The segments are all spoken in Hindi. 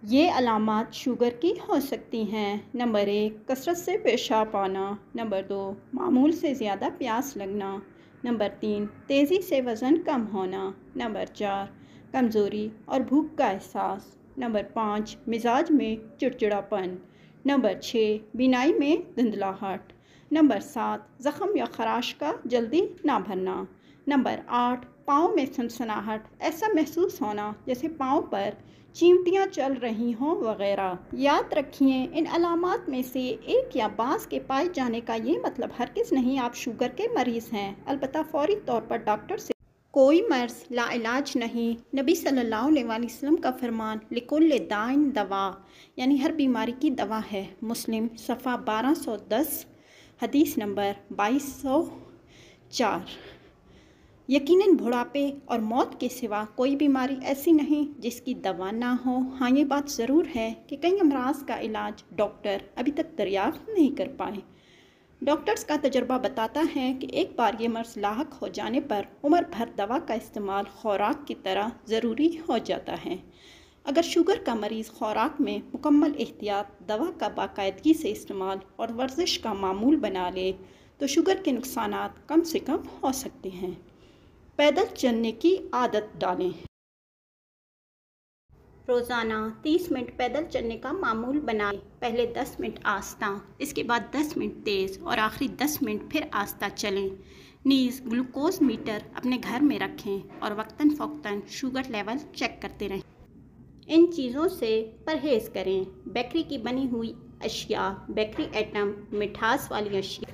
ये अलामात शुगर की हो सकती हैं। नंबर 1, कसरत से पेशाब आना। नंबर 2, मामूल से ज़्यादा प्यास लगना। नंबर 3, तेज़ी से वज़न कम होना। नंबर 4, कमज़ोरी और भूख का एहसास। नंबर 5, मिजाज में चिड़चिड़ापन। नंबर 6, बीनाई में धुंधलाहट। नंबर 7, ज़ख़म या ख़राश का जल्दी ना भरना। नंबर 8, पाँव में सनसनाहट, ऐसा महसूस होना जैसे पाँव पर चींटियाँ चल रही हों वगैरह। याद रखिए, इन अलामात में से एक या बाज़ के पाए जाने का ये मतलब हरगिज़ नहीं आप शुगर के मरीज़ हैं। अलबत्ता फ़ौरी तौर पर डॉक्टर से कोई मर्ज़ लाइलाज नहीं। नबी सल्लल्लाहु अलैहि वसल्लम का फरमान लिकुल्लि दाइन दवा, यानी हर बीमारी की दवा है। मुस्लिम सफ़ा 1210, हदीस नंबर 2204। यकीनन बुढ़ापे और मौत के सिवा कोई बीमारी ऐसी नहीं जिसकी दवा ना हो। हाँ, ये बात ज़रूर है कि कई अमराज का इलाज डॉक्टर अभी तक दरियाफ्त नहीं कर पाए। डॉक्टर्स का तजर्बा बताता है कि एक बार ये मर्ज़ लाहक हो जाने पर उम्र भर दवा का इस्तेमाल खुराक की तरह ज़रूरी हो जाता है। अगर शुगर का मरीज़ खुराक में मुकम्मल एहतियात, दवा का बाकायदगी से इस्तेमाल और वर्जिश का मामूल बना ले तो शुगर के नुकसानात कम से कम हो सकते हैं। पैदल चलने की आदत डालें। रोज़ाना 30 मिनट पैदल चलने का मामूल बनाएं। पहले 10 मिनट आस्ता, इसके बाद 10 मिनट तेज़ और आखिरी 10 मिनट फिर आस्ता चलें। नीज़ ग्लूकोज मीटर अपने घर में रखें और वक्तन फ़ौक्तन शुगर लेवल चेक करते रहें। इन चीज़ों से परहेज़ करें। बेकरी की बनी हुई अशिया, बेकरी आइटम, मिठास वाली अशिया,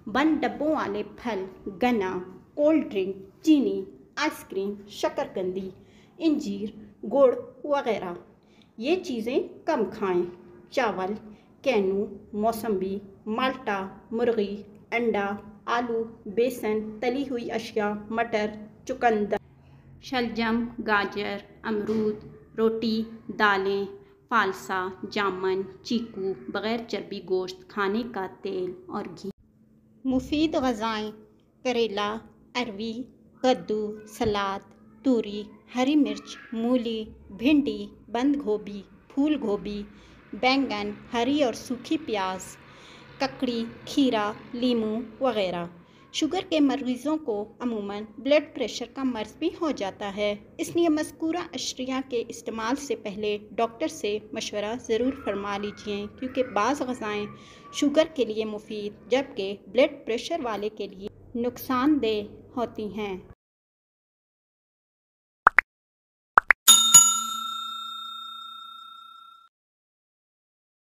बंद डब्बों वाले फल, गन्ना, कोल्ड ड्रिंक, चीनी, आइसक्रीम, शक्करकंदी, इंजीर, गुड़ वगैरह ये चीज़ें कम खाएं। चावल, कैनू, मौसम्बी, माल्टा, मुर्गी, अंडा, आलू, बेसन, तली हुई अशिया, मटर, चुकंदर, शलजम, गाजर, अमरूद, रोटी, दालें, फालसा, जामन, चीकू, बग़ैर चर्बी गोश्त, खाने का तेल और घी। मुफीद ग़ज़ाएँ: करेला, अरवी, कद्दू, सलाद, तूरी, हरी मिर्च, मूली, भिंडी, बंद गोभी, फूल गोभी, बैंगन, हरी और सूखी प्याज, ककड़ी, खीरा, लीमू वगैरह। शुगर के मरीज़ों को अमूमन ब्लड प्रेशर का मर्ज़ भी हो जाता है, इसलिए मज़कूरा अशरिया के इस्तेमाल से पहले डॉक्टर से मशवरा ज़रूर फरमा लीजिए, क्योंकि बाज़ ग़ज़ाएँ शुगर के लिए मुफीद जबकि ब्लड प्रेशर वाले के लिए नुकसानदेह होती हैं।